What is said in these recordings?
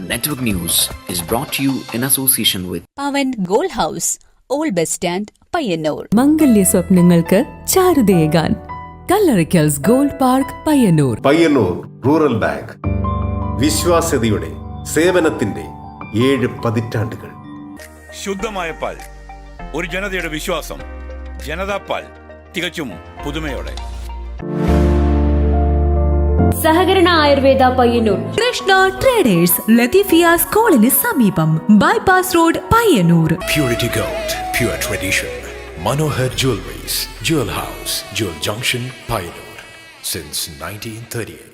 Network News is brought to you in association with Pavan Gold House, Old Bus Stand, Payyanur. മംഗല്യ സ്വപ്നങ്ങൾക്ക് ചാരുതയേകാൻ Kallarikkals gold park Payyanur. Payyanur rural bank വിശ്വാസ്യതയുടെ സേവനത്തിന്റെ 7 പതിറ്റാണ്ടുകൾ. ശുദ്ധമായ പാൽ, ഒരു ജനതയുടെ വിശ്വാസം. ജനതാ പാൽ, തികച്ചും പുതുമയോടെ. സഹകരണ ആയുർവേദ പയ്യന്നൂർ. കൃഷ്ണ ട്രേഡേഴ്സ് ലത്തീഫിയ സ്കൂളിന് സമീപം, bypass road Payyanur. Purity Gold, pure tradition. Manohar Jewelries, Jewel House, Jewel Junction, Payyanur, since 1938.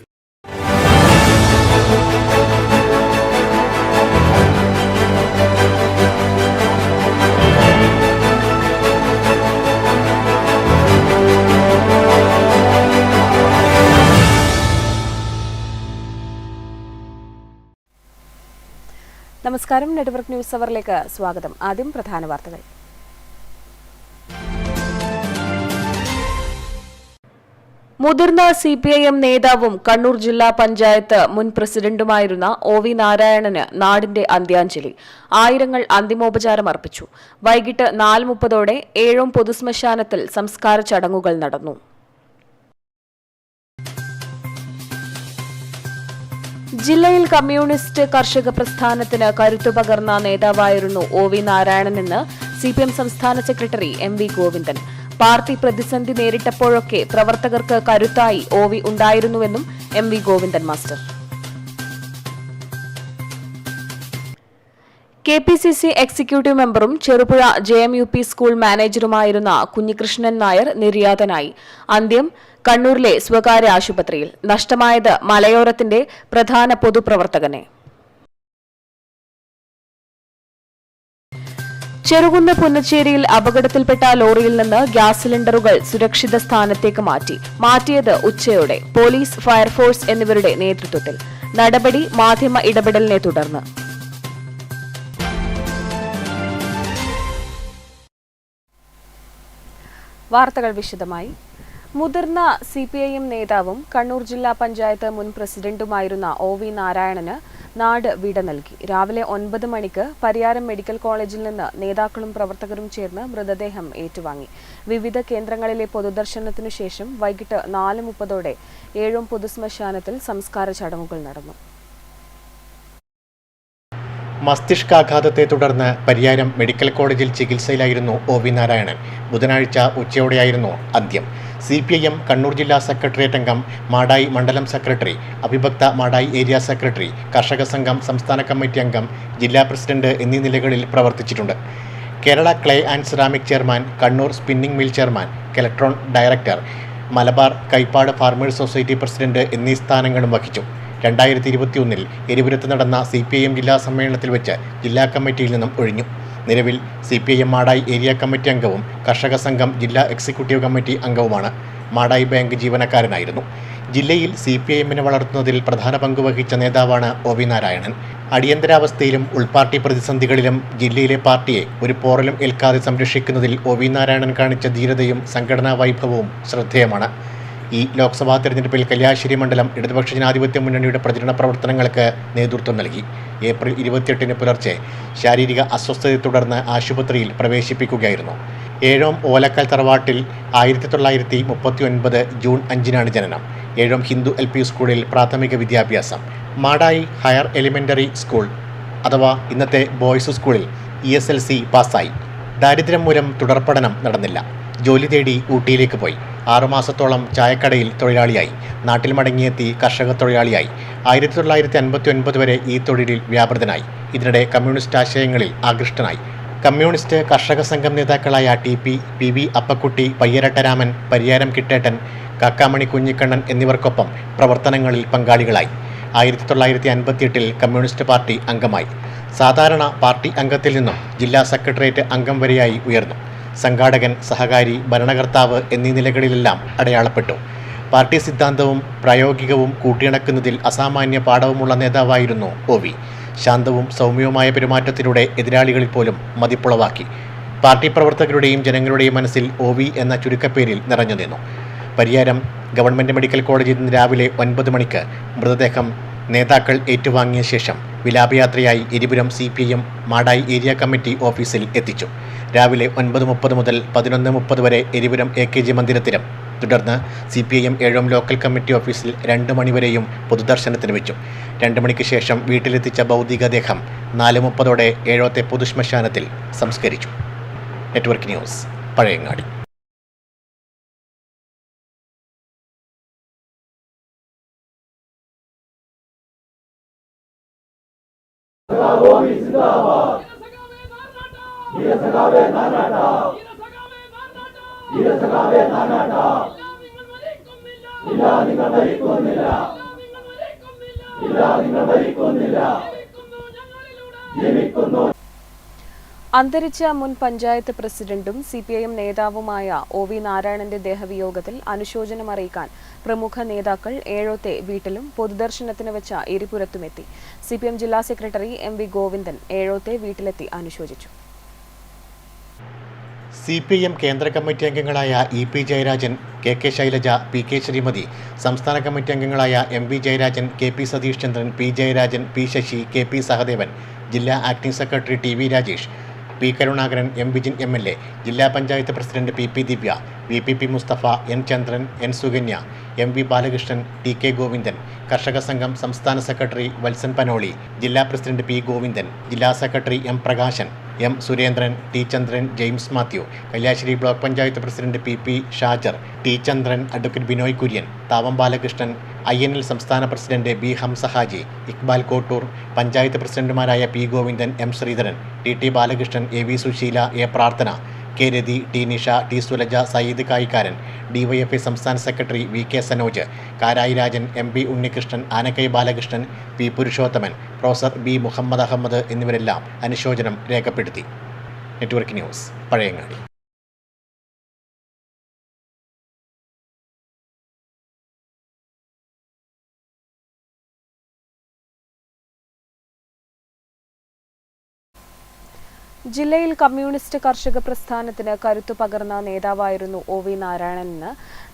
നമസ്കാരം. നെറ്റ്വർക്ക് ന്യൂസ് അവറിലേക്ക് സ്വാഗതം. ആദ്യം പ്രധാന വാർത്തകൾ. മുതിർന്ന CPIM നേതാവും കണ്ണൂർ ജില്ലാ പഞ്ചായത്ത് മുൻ പ്രസിഡന്റുമായിരുന്ന OV നാരായണന് നാടിന്റെ അന്ത്യാഞ്ജലി. ആയിരങ്ങൾ അന്തിമോപചാരം അർപ്പിച്ചു. വൈകിട്ട് 4:30 ഏഴോം പൊതുശ്മശാനത്തിൽ സംസ്കാര ചടങ്ങുകൾ നടന്നു. ജില്ലയിൽ കമ്മ്യൂണിസ്റ്റ് കർഷക പ്രസ്ഥാനത്തിന് കരുത്തു പകർന്ന നേതാവായിരുന്നു OV നാരായണനെന്ന് CPM സംസ്ഥാന സെക്രട്ടറി MV ഗോവിന്ദൻ. പാർട്ടി പ്രതിസന്ധി നേരിട്ടപ്പോഴൊക്കെ പ്രവർത്തകർക്ക് കരുത്തായി OV ഉണ്ടായിരുന്നുവെന്നും MV Govindan master. KPCC executive മെമ്പറും ചെറുപുഴ JMUP സ്കൂൾ മാനേജറുമായിരുന്ന കുഞ്ഞികൃഷ്ണൻ നായർ നിര്യാതനായി. അന്ത്യം കണ്ണൂരിലെ സ്വകാര്യ ആശുപത്രിയിൽ. നഷ്ടമായത് മലയോരത്തിന്റെ പ്രധാന പൊതുപ്രവർത്തകനെ. ചെറുകുന്ന് പുന്നച്ചേരിയിൽ അപകടത്തിൽപ്പെട്ട ലോറിയിൽ നിന്ന് ഗ്യാസ് സിലിണ്ടറുകൾ സുരക്ഷിത സ്ഥാനത്തേക്ക് മാറ്റിയത് ഉച്ചയോടെ. പോലീസ്, ഫയർഫോഴ്സ് എന്നിവരുടെ നേതൃത്വത്തിൽ. നടപടി മാധ്യമ ഇടപെടലിനെ തുടർന്ന്. വാർത്തകൾ വിശദമായി. മുതിർന്ന CPIM നേതാവും കണ്ണൂർ ജില്ലാ പഞ്ചായത്ത് മുൻ പ്രസിഡന്റുമായിരുന്ന OV നാരായണന് നാട് വിട നൽകി. രാവിലെ 9 മണിക്ക് പരിയാരം മെഡിക്കൽ കോളേജിൽ നിന്ന് നേതാക്കളും പ്രവർത്തകരും ചേർന്ന് മൃതദേഹം ഏറ്റുവാങ്ങി. വിവിധ കേന്ദ്രങ്ങളിലെ പൊതുദർശനത്തിനു ശേഷം വൈകിട്ട് 4:30 ഏഴോം പൊതുശ്മശാനത്തിൽ സംസ്കാര ചടങ്ങുകൾ നടന്നു. മസ്തിഷ്കാഘാതത്തെ തുടർന്ന് പരിയാരം മെഡിക്കൽ കോളേജിൽ ചികിത്സയിലായിരുന്നു OV നാരായണൻ. ബുധനാഴ്ച ഉച്ചയോടെയായിരുന്നു അന്ത്യം. CPIM കണ്ണൂർ ജില്ലാ സെക്രട്ടേറിയറ്റ് അംഗം, മാടായി മണ്ഡലം സെക്രട്ടറി, അവിഭക്ത മാടായി ഏരിയ സെക്രട്ടറി, കർഷക സംഘം സംസ്ഥാന കമ്മിറ്റി അംഗം, ജില്ലാ പ്രസിഡന്റ് എന്നീ നിലകളിൽ പ്രവർത്തിച്ചിട്ടുണ്ട്. Kerala clay and ceramic chairman, Kannur spinning mill chairman, Keltron director, Malabar Kaipad farmers society president എന്നീ സ്ഥാനങ്ങളും വഹിച്ചു. 2021 എരിപുരത്ത് നടന്ന CPIM ജില്ലാ സമ്മേളനത്തിൽ വെച്ച് ജില്ലാ കമ്മിറ്റിയിൽ നിന്നും ഒഴിഞ്ഞു. നിലവിൽ CPIM മാടായി ഏരിയ കമ്മിറ്റി അംഗവും കർഷക സംഘം ജില്ലാ എക്സിക്യൂട്ടീവ് കമ്മിറ്റി അംഗവുമാണ്. മാടായി ബാങ്ക് ജീവനക്കാരനായിരുന്നു. ജില്ലയിൽ CPIMനെ വളർത്തുന്നതിൽ പ്രധാന പങ്കുവഹിച്ച നേതാവാണ് OV നാരായണൻ. അടിയന്തരാവസ്ഥയിലും ഉൾപാർട്ടി പ്രതിസന്ധികളിലും ജില്ലയിലെ പാർട്ടിയെ ഒരു പോറലും ഏൽക്കാതെ സംരക്ഷിക്കുന്നതിൽ OV നാരായണൻ കാണിച്ച ധീരതയും സംഘടനാ വൈഭവവും ശ്രദ്ധേയമാണ്. ഈ ലോക്സഭാ തെരഞ്ഞെടുപ്പിൽ കല്യാശ്ശേരി മണ്ഡലം ഇടതുപക്ഷ ജനാധിപത്യ മുന്നണിയുടെ പ്രചരണ പ്രവർത്തനങ്ങൾക്ക് നേതൃത്വം നൽകി. ഏപ്രിൽ 28 പുലർച്ചെ ശാരീരിക അസ്വസ്ഥതയെ തുടർന്ന് ആശുപത്രിയിൽ പ്രവേശിപ്പിക്കുകയായിരുന്നു. ഏഴോം ഓലക്കൽ തറവാട്ടിൽ 1939 ജൂൺ 5 ജനനം. ഏഴോം ഹിന്ദു LP സ്കൂളിൽ പ്രാഥമിക വിദ്യാഭ്യാസം. മാടായി ഹയർ എലിമെൻ്ററി സ്കൂൾ അഥവാ ഇന്നത്തെ ബോയ്സ് സ്കൂളിൽ ESLC പാസ്സായി. ദാരിദ്ര്യം മൂലം തുടർപഠനം നടന്നില്ല. ജോലി തേടി ഊട്ടിയിലേക്ക് പോയി. 6 മാസത്തോളം ചായക്കടയിൽ തൊഴിലാളിയായി. നാട്ടിൽ മടങ്ങിയെത്തി കർഷക തൊഴിലാളിയായി. 1959 വരെ ഈ തൊഴിലിൽ വ്യാപൃതനായി. ഇതിനിടെ കമ്മ്യൂണിസ്റ്റ് ആശയങ്ങളിൽ ആകൃഷ്ടനായി. കമ്മ്യൂണിസ്റ്റ് കർഷക സംഘം നേതാക്കളായ TP, PV അപ്പക്കുട്ടി, പയ്യരട്ടരാമൻ, പരിയാരം കിട്ടേട്ടൻ, കാക്കാമണി കുഞ്ഞിക്കണ്ണൻ എന്നിവർക്കൊപ്പം പ്രവർത്തനങ്ങളിൽ പങ്കാളികളായി. 1958 കമ്മ്യൂണിസ്റ്റ് പാർട്ടി അംഗമായി. സാധാരണ പാർട്ടി അംഗത്തിൽ നിന്നും ജില്ലാ സെക്രട്ടേറിയറ്റ് അംഗം വരെയായി ഉയർന്നു. സംഘാടകൻ, സഹകാരി, ഭരണകർത്താവ് എന്നീ നിലകളിലെല്ലാം അടയാളപ്പെട്ടു. പാർട്ടി സിദ്ധാന്തവും പ്രായോഗികവും കൂട്ടിയിണക്കുന്നതിൽ അസാമാന്യ പാഠവുമുള്ള നേതാവായിരുന്നു OV. ശാന്തവും സൗമ്യവുമായ പെരുമാറ്റത്തിലൂടെ എതിരാളികളിൽ പോലും മതിപ്പുളവാക്കി. പാർട്ടി പ്രവർത്തകരുടെയും ജനങ്ങളുടെയും മനസ്സിൽ OV എന്ന ചുരുക്കപ്പേരിൽ നിറഞ്ഞു നിന്നു. പരിയാരം ഗവൺമെൻറ് മെഡിക്കൽ കോളേജിൽ നിന്ന് രാവിലെ 9 മണിക്ക് മൃതദേഹം നേതാക്കൾ ഏറ്റുവാങ്ങിയ ശേഷം വിലാപയാത്രയായി Eripuram CPIM Madayi area committee ഓഫീസിൽ എത്തിച്ചു. രാവിലെ 9:30 മുതൽ 11:30 വരെ എരിപുരം AKG മന്ദിരത്തിലും തുടർന്ന് CPIM ഏഴോം ലോക്കൽ കമ്മിറ്റി ഓഫീസിൽ 2 മണിവരെയും പൊതുദർശനത്തിന് വെച്ചു. 2 മണിക്ക് ശേഷം വീട്ടിലെത്തിച്ച ഭൗതികദേഹം 4:30 ഏഴോത്തെ പൊതുശ്മശാനത്തിൽ സംസ്കരിച്ചു. Network news, Pazhayangadi. അന്തരിച്ച മുൻ പഞ്ചായത്ത് പ്രസിഡന്റും CPIM നേതാവുമായ OV നാരായണന്റെ ദേഹവിയോഗത്തിൽ അനുശോചനം അറിയിക്കാൻ പ്രമുഖ നേതാക്കൾ ഏഴോത്തെ വീട്ടിലും പൊതുദർശനത്തിന് വെച്ച എരിപുരത്തുമെത്തി. CPIM ജില്ലാ സെക്രട്ടറി MV ഗോവിന്ദൻ ഏഴോത്തെ വീട്ടിലെത്തി അനുശോചിച്ചു. CPIM കേന്ദ്ര കമ്മിറ്റി അംഗങ്ങളായ EP Jayarajan, KK Shailaja, PK Shrimati, സംസ്ഥാന കമ്മിറ്റി അംഗങ്ങളായ MV Jayarajan, KP Satheesh Chandran, P Jayarajan, P Sasi, KP Sahadevan, ജില്ലാ acting secretary TV Rajesh, P Karunakaran, M Vijin MLA, ജില്ലാ പഞ്ചായത്ത് പ്രസിഡന്റ് PP ദിവ്യ, VPP മുസ്തഫ, N ചന്ദ്രൻ, N Sukanya, MV Balakrishnan, TK Govindan, കർഷക സംഘം സംസ്ഥാന സെക്രട്ടറി വത്സൻ പനോളി, ജില്ലാ പ്രസിഡന്റ് P ഗോവിന്ദൻ, ജില്ലാ secretary M Prakashan, M Surendran, T Chandran, James Mathew, Kalliasseri block panchayat president PP Shajar, T Chandran, advocate Binoy Kurian, Thavam Balakrishnan, INL സംസ്ഥാന president B Hamza Haji, Iqbal Kottur, panchayat പ്രസിഡന്റുമാരായ P Govindan, M Sreedharan, TT Balakrishnan, AV Susheela, A Prarthana, K Rathi, T Nisha, T Sulaja, Sayyid Kayikkaran, DYFI സംസ്ഥാന secretary VK Sanoj, Karayi Rajan, MP Unnikrishnan, Anakkai Balakrishnan, P Purushothaman, professor B Muhammad Ahmed എന്നിവരെല്ലാം അനുശോചനം രേഖപ്പെടുത്തി. Network news, Pazhayangadi. ജില്ലയിൽ communist കർഷക പ്രസ്ഥാനത്തിന് കരുത്തു പകർന്ന നേതാവായിരുന്നു OV നാരായണനെന്ന്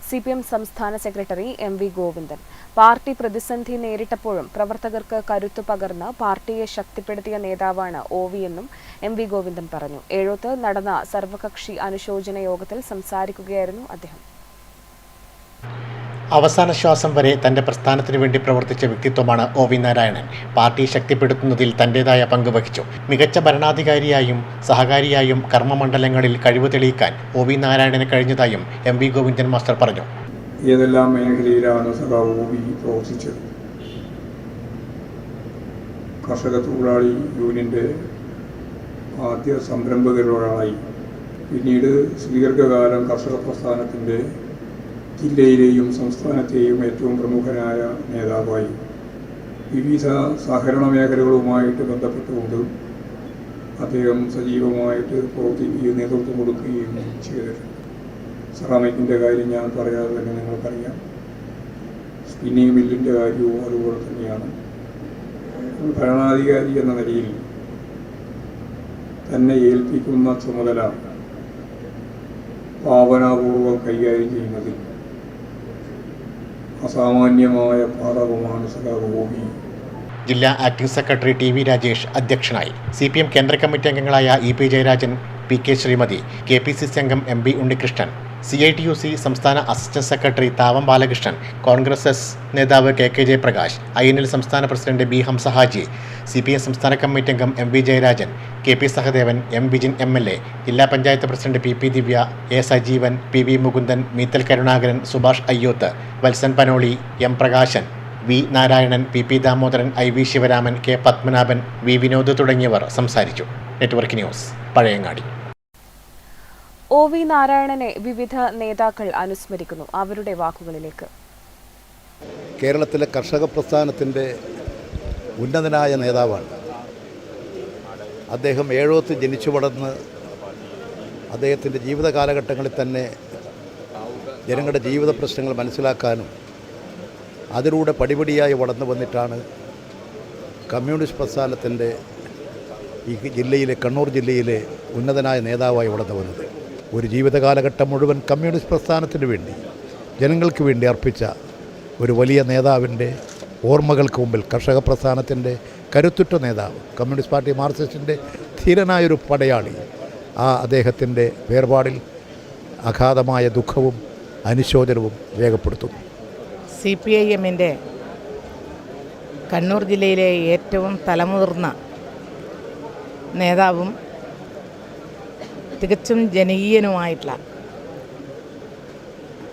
CPIM സംസ്ഥാന സെക്രട്ടറി MV ഗോവിന്ദൻ. പാർട്ടി പ്രതിസന്ധി നേരിട്ടപ്പോഴും പ്രവർത്തകർക്ക് കരുത്തു പകർന്ന് പാർട്ടിയെ ശക്തിപ്പെടുത്തിയ നേതാവാണ് OV എന്നും MV ഗോവിന്ദൻ പറഞ്ഞു. ഏഴോത്ത് നടന്ന സർവകക്ഷി അനുശോചന യോഗത്തിൽ സംസാരിക്കുകയായിരുന്നു അദ്ദേഹം. അവസാന ശ്വാസം വരെ തൻ്റെ പ്രസ്ഥാനത്തിനു വേണ്ടി പ്രവർത്തിച്ച വ്യക്തിത്വമാണ് OV നാരായണൻ. പാർട്ടി ശക്തിപ്പെടുത്തുന്നതിൽ തൻ്റേതായ പങ്ക് വഹിച്ചു. മികച്ച ഭരണാധികാരിയായും സഹകാരിയായും കർമ്മമണ്ഡലങ്ങളിൽ കഴിവ് തെളിയിക്കാൻ OV നാരായണന് കഴിഞ്ഞതായും MV ഗോവിന്ദൻ മാസ്റ്റർ പറഞ്ഞു. ഏതെല്ലാം മേഖലയിലാണ് സഖാവ് OV പ്രവർത്തിച്ചത്? കർഷക തൊഴിലാളി യൂണിയൻ്റെ ആദ്യ സംരംഭകരിലൊരാളായി, പിന്നീട് ദീർഘകാലം കർഷക പ്രസ്ഥാനത്തിൻ്റെ ജില്ലയിലെയും സംസ്ഥാനത്തെയും ഏറ്റവും പ്രമുഖനായ നേതാവായി വിവിധ സഹകരണ മേഖലകളുമായിട്ട് ബന്ധപ്പെട്ടുകൊണ്ട് അദ്ദേഹം സജീവമായിട്ട് പ്രവർത്തിക്കുകയും നേതൃത്വം കൊടുക്കുകയും ചെയ്തിട്ടുണ്ട്. സെറാമിക്കിൻ്റെ കാര്യം ഞാൻ പറയാതെ തന്നെ നിങ്ങൾക്കറിയാം. സ്പിന്നിങ് മില്ലിൻ്റെ കാര്യവും അതുപോലെ തന്നെയാണ്. ഭരണാധികാരി എന്ന നിലയിൽ തന്നെ ഏൽപ്പിക്കുന്ന ചുമതല ഭാവനാപൂർവം കൈകാര്യം ചെയ്യുന്നതിൽ അസാമാന്യമായ പാഠവുമാണ് സഖാവ് OV. ജില്ലാ ആക്ടിംഗ് സെക്രട്ടറി TV രാജേഷ് അധ്യക്ഷനായി. CPIM കേന്ദ്ര കമ്മിറ്റി അംഗങ്ങളായ EP Jayarajan, PK Sreemathi, KPCC അംഗം MB ഉണ്ണികൃഷ്ണൻ, CITUC സംസ്ഥാന assistant secretary Thavam Balakrishnan, Congress S നേതാവ് KK ജയപ്രകാശ്, INL സംസ്ഥാന president B Hamza Haji, CPIM സംസ്ഥാന കമ്മിറ്റി അംഗം MV Jayarajan, KP Sahadevan, M Vijin MLA, ജില്ലാ panchayat president PP Divya, A Sajeevan, PV Mukundan, Meethal Karunakaran, Subhash Ayyoth, Valsan Panoli, M Prakashan, V Narayanan, PP Damodaran, IV Sivaraman, K Padmanabhan, V Vinod തുടങ്ങിയവർ സംസാരിച്ചു. Network news, Pazhayangadi. OV നാരായണനെ വിവിധ നേതാക്കൾ അനുസ്മരിക്കുന്നു. അവരുടെ വാക്കുകളിലേക്ക്. കേരളത്തിലെ കർഷക പ്രസ്ഥാനത്തിൻ്റെ ഉന്നതനായ നേതാവാണ് അദ്ദേഹം. ഏഴോത്ത് ജനിച്ചു വളർന്ന് അദ്ദേഹത്തിൻ്റെ ജീവിത കാലഘട്ടങ്ങളിൽ തന്നെ ജനങ്ങളുടെ ജീവിത പ്രശ്നങ്ങൾ മനസ്സിലാക്കാനും അതിലൂടെ പടിപടിയായി വളർന്നു വന്നിട്ടാണ് കമ്മ്യൂണിസ്റ്റ് പ്രസ്ഥാനത്തിൻ്റെ ഈ ജില്ലയിലെ, കണ്ണൂർ ജില്ലയിലെ ഉന്നതനായ നേതാവായി വളർന്നു വന്നത്. ഒരു ജീവിതകാലഘട്ടം മുഴുവൻ കമ്മ്യൂണിസ്റ്റ് പ്രസ്ഥാനത്തിന് വേണ്ടി, ജനങ്ങൾക്ക് വേണ്ടി അർപ്പിച്ച ഒരു വലിയ നേതാവിൻ്റെ ഓർമ്മകൾക്ക് മുമ്പിൽ, കർഷക പ്രസ്ഥാനത്തിൻ്റെ കരുത്തുറ്റ നേതാവ്, കമ്മ്യൂണിസ്റ്റ് പാർട്ടി മാർക്സിസ്റ്റിൻ്റെ ധീരനായൊരു പടയാളി. അദ്ദേഹത്തിൻ്റെ വേർപാടിൽ അഗാധമായ ദുഃഖവും അനുശോചനവും രേഖപ്പെടുത്തുന്നു. CPIMൻ്റെ കണ്ണൂർ ജില്ലയിലെ ഏറ്റവും തലമുതിർന്ന നേതാവും തികച്ചും ജനകീയനുമായിട്ടുള്ള,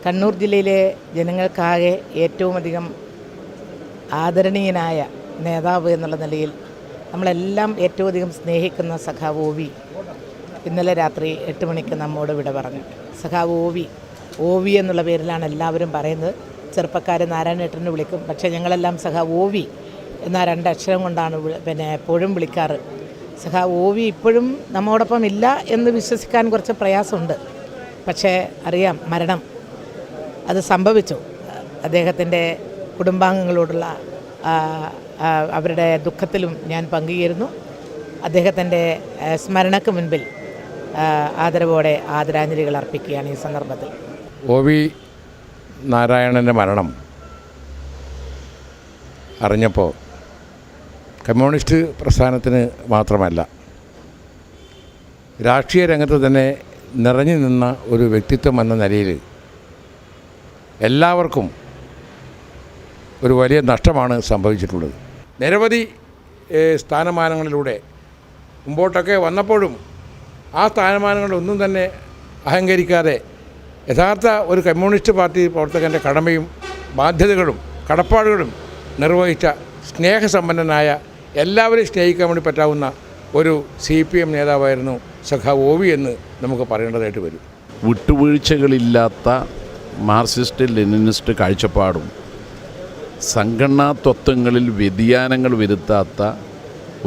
കണ്ണൂർ ജില്ലയിലെ ജനങ്ങൾക്കാകെ ഏറ്റവും അധികം ആദരണീയനായ നേതാവ് എന്നുള്ള നിലയിൽ നമ്മളെല്ലാം ഏറ്റവും അധികം സ്നേഹിക്കുന്ന സഖാവ് OV ഇന്നലെ രാത്രി 8 മണിക്ക് നമ്മോട് വിട പറഞ്ഞു. സഖാവ് OV എന്നുള്ള പേരിലാണ് എല്ലാവരും പറയുന്നത്. ചെറുപ്പക്കാർ നാരായണേട്ടനെ വിളിക്കും, പക്ഷേ ഞങ്ങളെല്ലാം സഖാവ് OV എന്ന 2 അക്ഷരം കൊണ്ടാണ് എപ്പോഴും വിളിക്കാറ്. സഖാവ് OV ഇപ്പോഴും നമ്മോടൊപ്പം ഇല്ല എന്ന് വിശ്വസിക്കാൻ കുറച്ച് പ്രയാസമുണ്ട്. പക്ഷേ അറിയാം, മരണം അത് സംഭവിച്ചു. അദ്ദേഹത്തിൻ്റെ കുടുംബാംഗങ്ങളോടുള്ള അവരുടെ ദുഃഖത്തിലും ഞാൻ പങ്കുചേരുന്നു. അദ്ദേഹത്തിൻ്റെ സ്മരണയ്ക്ക് മുൻപിൽ ആദരവോടെ ആദരാഞ്ജലികൾ അർപ്പിക്കുകയാണ് ഈ സന്ദർഭത്തിൽ. OV നാരായണൻ്റെ മരണം അറിഞ്ഞപ്പോൾ കമ്മ്യൂണിസ്റ്റ് പ്രസ്ഥാനത്തിന് മാത്രമല്ല, രാഷ്ട്രീയ രംഗത്ത് തന്നെ നിറഞ്ഞു നിന്ന ഒരു വ്യക്തിത്വം എന്ന നിലയിൽ എല്ലാവർക്കും ഒരു വലിയ നഷ്ടമാണ് സംഭവിച്ചിട്ടുള്ളത്. നിരവധി സ്ഥാനമാനങ്ങളിലൂടെ മുമ്പോട്ടൊക്കെ വന്നപ്പോഴും ആ സ്ഥാനമാനങ്ങളൊന്നും തന്നെ അഹങ്കരിക്കാതെ യഥാർത്ഥ ഒരു കമ്മ്യൂണിസ്റ്റ് പാർട്ടി പ്രവർത്തകൻ്റെ കടമയും ബാധ്യതകളും കടപ്പാടുകളും നിർവഹിച്ച സ്നേഹസമ്പന്നനായ, എല്ലാവരെയും സ്നേഹിക്കാൻ വേണ്ടി പറ്റാവുന്ന ഒരു CPM നേതാവായിരുന്നു സഖാവ് OV എന്ന് നമുക്ക് പറയേണ്ടതായിട്ട് വരും. വിട്ടുവീഴ്ചകളില്ലാത്ത മാർക്സിസ്റ്റ് ലെനിനിസ്റ്റ് കാഴ്ചപ്പാടും സംഘടനാ തത്വങ്ങളിൽ വ്യതിയാനങ്ങൾ വരുത്താത്ത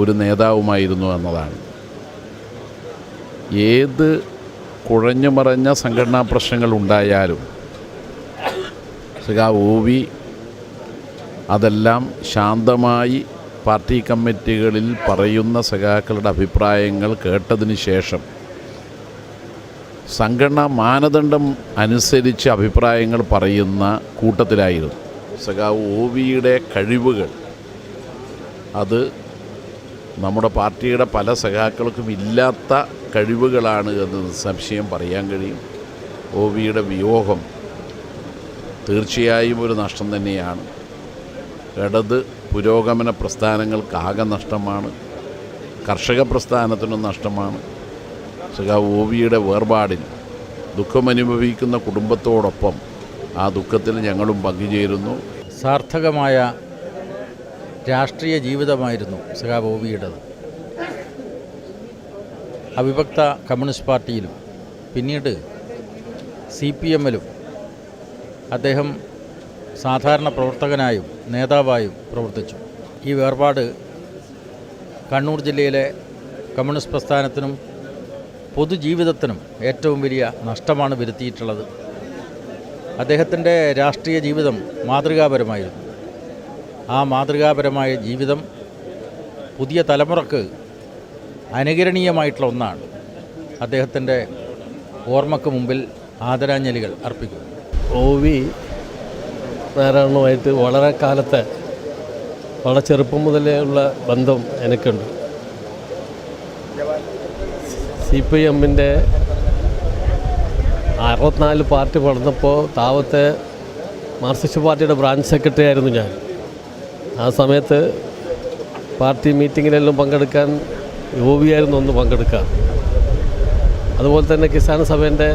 ഒരു നേതാവുമായിരുന്നു എന്നതാണ്. ഏത് കുഴഞ്ഞു മറഞ്ഞ സംഘടനാ പ്രശ്നങ്ങൾ ഉണ്ടായാലും സഖാവ് OV അതെല്ലാം ശാന്തമായി പാർട്ടി കമ്മിറ്റികളിൽ പറയുന്ന സഖാക്കളുടെ അഭിപ്രായങ്ങൾ കേട്ടതിന് ശേഷം സംഘടനാ മാനദണ്ഡം അനുസരിച്ച് അഭിപ്രായങ്ങൾ പറയുന്ന കൂട്ടത്തിലായിരുന്നു. സഖാവ് OVയുടെ കഴിവുകൾ അത് നമ്മുടെ പാർട്ടിയുടെ പല സഖാക്കൾക്കും ഇല്ലാത്ത കഴിവുകളാണ് എന്ന് നിസ്സംശയം പറയാൻ കഴിയും. OVയുടെ വിയോഗം തീർച്ചയായും ഒരു നഷ്ടം തന്നെയാണ്. ഇടത് പുരോഗമന പ്രസ്ഥാനങ്ങൾക്കാകെ നഷ്ടമാണ്, കർഷക പ്രസ്ഥാനത്തിനും നഷ്ടമാണ്. സഖാവ് OVയുടെ വേർപാടിൽ ദുഃഖമനുഭവിക്കുന്ന കുടുംബത്തോടൊപ്പം ആ ദുഃഖത്തിൽ ഞങ്ങളും പങ്കുചേരുന്നു. സാർത്ഥകമായ രാഷ്ട്രീയ ജീവിതമായിരുന്നു സഖാവ് OVയുടേത്. അവിഭക്ത കമ്മ്യൂണിസ്റ്റ് പാർട്ടിയിലും പിന്നീട് CPMലും അദ്ദേഹം സാധാരണ പ്രവർത്തകനായും നേതാവായും പ്രവർത്തിച്ചു. ഈ വേർപാട് കണ്ണൂർ ജില്ലയിലെ കമ്മ്യൂണിസ്റ്റ് പ്രസ്ഥാനത്തിനും പൊതുജീവിതത്തിനും ഏറ്റവും വലിയ നഷ്ടമാണ് വരുത്തിയിട്ടുള്ളത്. അദ്ദേഹത്തിൻ്റെ രാഷ്ട്രീയ ജീവിതം മാതൃകാപരമായിരുന്നു. ആ മാതൃകാപരമായ ജീവിതം പുതിയ തലമുറക്ക് അനുകരണീയമായിട്ടുള്ള ഒന്നാണ്. അദ്ദേഹത്തിൻ്റെ ഓർമ്മയ്ക്ക് മുമ്പിൽ ആദരാഞ്ജലികൾ അർപ്പിക്കുന്നു. OV നാരായണനുമായിട്ട് വളരെ കാലത്തെ, വളരെ ചെറുപ്പം മുതലേ ഉള്ള ബന്ധം എനിക്കുണ്ട്. CPMൻ്റെ 64 പാർട്ടി വളർന്നപ്പോൾ താവത്തെ മാർക്സിസ്റ്റ് പാർട്ടിയുടെ ബ്രാഞ്ച് സെക്രട്ടറി ആയിരുന്നു ഞാൻ. ആ സമയത്ത് പാർട്ടി മീറ്റിങ്ങിലെല്ലാം പങ്കെടുക്കാൻ OV ആയിരുന്നു ഒന്ന് പങ്കെടുക്കുക. അതുപോലെ തന്നെ കിസാൻ സഭേൻ്റെ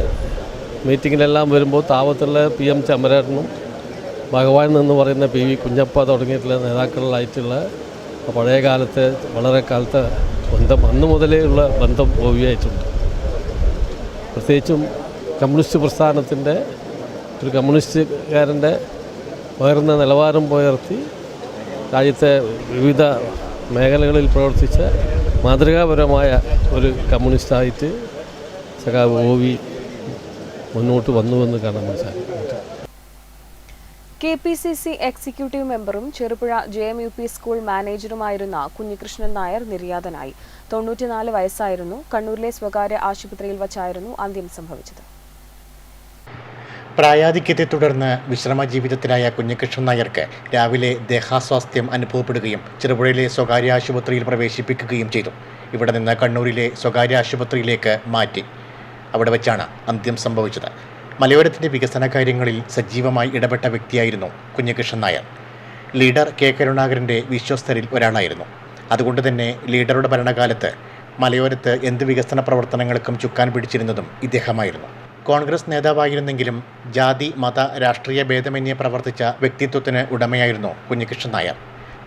മീറ്റിങ്ങിലെല്ലാം വരുമ്പോൾ താവത്തുള്ള PM ചമരേട്ടനും ഭഗവാൻ എന്ന് പറയുന്ന PV കുഞ്ഞപ്പ തുടങ്ങിയിട്ടുള്ള നേതാക്കളിലായിട്ടുള്ള പഴയ കാലത്തെ വളരെ കാലത്തെ ബന്ധം, അന്ന് മുതലേ ഉള്ള ബന്ധം OV ആയിട്ടുണ്ട്. പ്രത്യേകിച്ചും കമ്മ്യൂണിസ്റ്റ് പ്രസ്ഥാനത്തിൻ്റെ ഒരു കമ്മ്യൂണിസ്റ്റുകാരൻ്റെ ഉയർന്ന നിലവാരം ഉയർത്തി രാജ്യത്തെ വിവിധ മേഖലകളിൽ പ്രവർത്തിച്ച മാതൃകാപരമായ ഒരു കമ്മ്യൂണിസ്റ്റായിട്ട് സഖാവ് OV മുന്നോട്ട് വന്നുവെന്ന് കാണാൻ മനസ്സിലാക്കി. KPCC എക്സിക്യൂട്ടീവ് മെമ്പറും ചെറുപുഴ JMUP സ്കൂൾ മാനേജറുമായിരുന്ന കുഞ്ഞികൃഷ്ണൻ നായർ നിര്യാതനായി. 94 വയസ്സായിരുന്നു. കണ്ണൂരിലെ സ്വകാര്യ ആശുപത്രിയിൽ വച്ചായിരുന്നു അന്ത്യം സംഭവിച്ചത്. പ്രായാധിക്യത്തെ തുടർന്ന് വിശ്രമ ജീവിതത്തിലായ കുഞ്ഞികൃഷ്ണൻ നായർക്ക് രാവിലെ ദേഹാസ്വാസ്ഥ്യം അനുഭവപ്പെടുകയും ചെറുപുഴയിലെ സ്വകാര്യ ആശുപത്രിയിൽ പ്രവേശിപ്പിക്കുകയും ചെയ്തു. ഇവിടെ നിന്ന് കണ്ണൂരിലെ സ്വകാര്യ ആശുപത്രിയിലേക്ക് മാറ്റി. അവിടെ വെച്ചാണ് അന്ത്യം സംഭവിച്ചത്. മലയോരത്തിൻ്റെ വികസന കാര്യങ്ങളിൽ സജീവമായി ഇടപെട്ട വ്യക്തിയായിരുന്നു കുഞ്ഞികൃഷ്ണൻ നായർ. ലീഡർ കെ കരുണാകരൻ്റെ വിശ്വസ്തരിൽ ഒരാളായിരുന്നു. അതുകൊണ്ട് തന്നെ ലീഡറുടെ ഭരണകാലത്ത് മലയോരത്ത് എന്ത് വികസന പ്രവർത്തനങ്ങൾക്കും ചുക്കാൻ പിടിച്ചിരുന്നതും ഇദ്ദേഹമായിരുന്നു. കോൺഗ്രസ് നേതാവായിരുന്നെങ്കിലും ജാതി മത രാഷ്ട്രീയ ഭേദമന്യേ പ്രവർത്തിച്ച വ്യക്തിത്വത്തിന് ഉടമയായിരുന്നു കുഞ്ഞികൃഷ്ണൻ നായർ.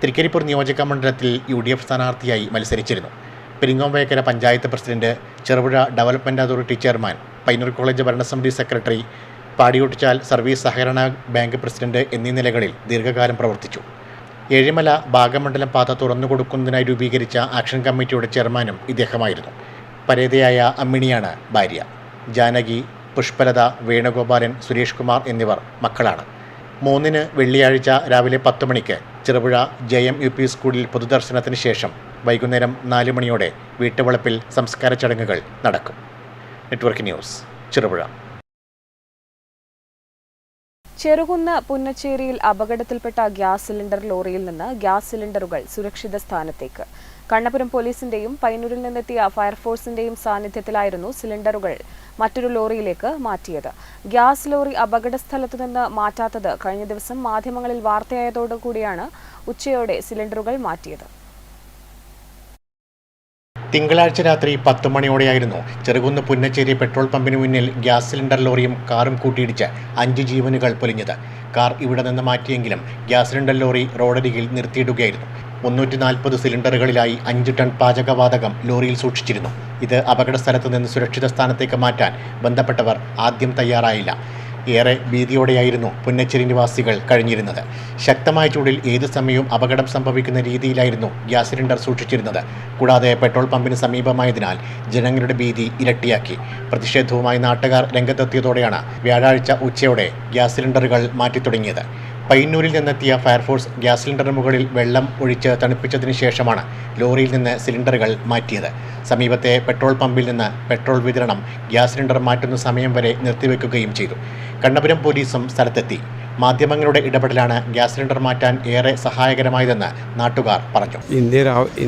തൃക്കരിപ്പൂർ നിയോജക മണ്ഡലത്തിൽ UDF സ്ഥാനാർത്ഥിയായി മത്സരിച്ചിരുന്നു. Peringome Vayakkara panchayat president, Cherupuzha development authority chairman, Payyanur college ഭരണസമിതി സെക്രട്ടറി, പാടിയോട്ടിച്ചാൽ സർവീസ് സഹകരണ ബാങ്ക് പ്രസിഡന്റ് എന്നീ നിലകളിൽ ദീർഘകാലം പ്രവർത്തിച്ചു. ഏഴിമല ഭാഗമണ്ഡലം പാത തുറന്നുകൊടുക്കുന്നതിനായി രൂപീകരിച്ച ആക്ഷൻ കമ്മിറ്റിയുടെ ചെയർമാനും ഇദ്ദേഹമായിരുന്നു. പരേതയായ അമ്മിണിയാണ് ഭാര്യ. ജാനകി, പുഷ്പലത, വേണുഗോപാലൻ, സുരേഷ് കുമാർ എന്നിവർ മക്കളാണ്. 3-ന് വെള്ളിയാഴ്ച രാവിലെ 10 മണിക്ക് ചെറുപുഴ JM UP സ്കൂളിൽ പൊതുദർശനത്തിന് ശേഷം വൈകുന്നേരം 4 മണിയോടെ വീട്ടുവളപ്പിൽ സംസ്കാര ചടങ്ങുകൾ നടക്കും. Network news, Cherupuzha. ചെറുകുന്ന് പുന്നച്ചേരിയിൽ അപകടത്തിൽപ്പെട്ട ഗ്യാസ് സിലിണ്ടർ ലോറിയിൽ നിന്ന് ഗ്യാസ് സിലിണ്ടറുകൾ സുരക്ഷിത സ്ഥാനത്തേക്ക്. കണ്ണപുരം പോലീസിന്റെയും പയ്യന്നൂരിൽ നിന്നെത്തിയ ഫയർഫോഴ്സിന്റെയും സാന്നിധ്യത്തിലായിരുന്നു സിലിണ്ടറുകൾ മറ്റൊരു ലോറിയിലേക്ക് മാറ്റിയത്. ഗ്യാസ് ലോറി അപകട സ്ഥലത്തു നിന്ന് മാറ്റാത്തത് കഴിഞ്ഞ ദിവസം മാധ്യമങ്ങളിൽ വാർത്തയായതോടുകൂടിയാണ് ഉച്ചയോടെ സിലിണ്ടറുകൾ മാറ്റിയത്. തിങ്കളാഴ്ച രാത്രി 10 മണിയോടെയായിരുന്നു ചെറുകുന്ന് പുന്നച്ചേരി പെട്രോൾ പമ്പിന് മുന്നിൽ ഗ്യാസ് സിലിണ്ടർ ലോറിയും കാറും കൂട്ടിയിടിച്ച് 5 ജീവനുകൾ പൊലിഞ്ഞത്. കാർ ഇവിടെ നിന്ന് മാറ്റിയെങ്കിലും ഗ്യാസ് സിലിണ്ടർ ലോറി റോഡരികിൽ നിർത്തിയിടുകയായിരുന്നു. 340 സിലിണ്ടറുകളിലായി 5 ടൺ പാചകവാതകം ലോറിയിൽ സൂക്ഷിച്ചിരുന്നു. ഇത് അപകട സ്ഥലത്ത് നിന്ന് സുരക്ഷിത സ്ഥാനത്തേക്ക് മാറ്റാൻ ബന്ധപ്പെട്ടവർ ആദ്യം തയ്യാറായില്ല. ഏറെ ഭീതിയോടെയായിരുന്നു പുന്നച്ചേരി നിവാസികൾ കഴിഞ്ഞിരുന്നത്. ശക്തമായ ചൂടിൽ ഏത് സമയവും അപകടം സംഭവിക്കുന്ന രീതിയിലായിരുന്നു ഗ്യാസ് സിലിണ്ടർ സൂക്ഷിച്ചിരുന്നത്. കൂടാതെ പെട്രോൾ പമ്പിന് സമീപമായതിനാൽ ജനങ്ങളുടെ ഭീതി ഇരട്ടിയാക്കി. പ്രതിഷേധവുമായി നാട്ടുകാർ രംഗത്തെത്തിയതോടെയാണ് വ്യാഴാഴ്ച ഉച്ചയോടെ ഗ്യാസ് സിലിണ്ടറുകൾ മാറ്റിത്തുടങ്ങിയത്. പയ്യന്നൂരിൽ നിന്നെത്തിയ ഫയർഫോഴ്സ് ഗ്യാസ് സിലിണ്ടറിന് മുകളിൽ വെള്ളം ഒഴിച്ച് തണുപ്പിച്ചതിന് ശേഷമാണ് ലോറിയിൽ നിന്ന് സിലിണ്ടറുകൾ മാറ്റിയത്. സമീപത്തെ പെട്രോൾ പമ്പിൽ നിന്ന് പെട്രോൾ വിതരണം ഗ്യാസ് സിലിണ്ടർ മാറ്റുന്ന സമയം വരെ നിർത്തിവെക്കുകയും ചെയ്തു. കണ്ണപുരം പോലീസും സ്ഥലത്തെത്തി. മാധ്യമങ്ങളുടെ ഇടപെടലാണ് ഗ്യാസ് സിലിണ്ടർ മാറ്റാൻ ഏറെ സഹായകരമായതെന്ന് നാട്ടുകാർ പറഞ്ഞു.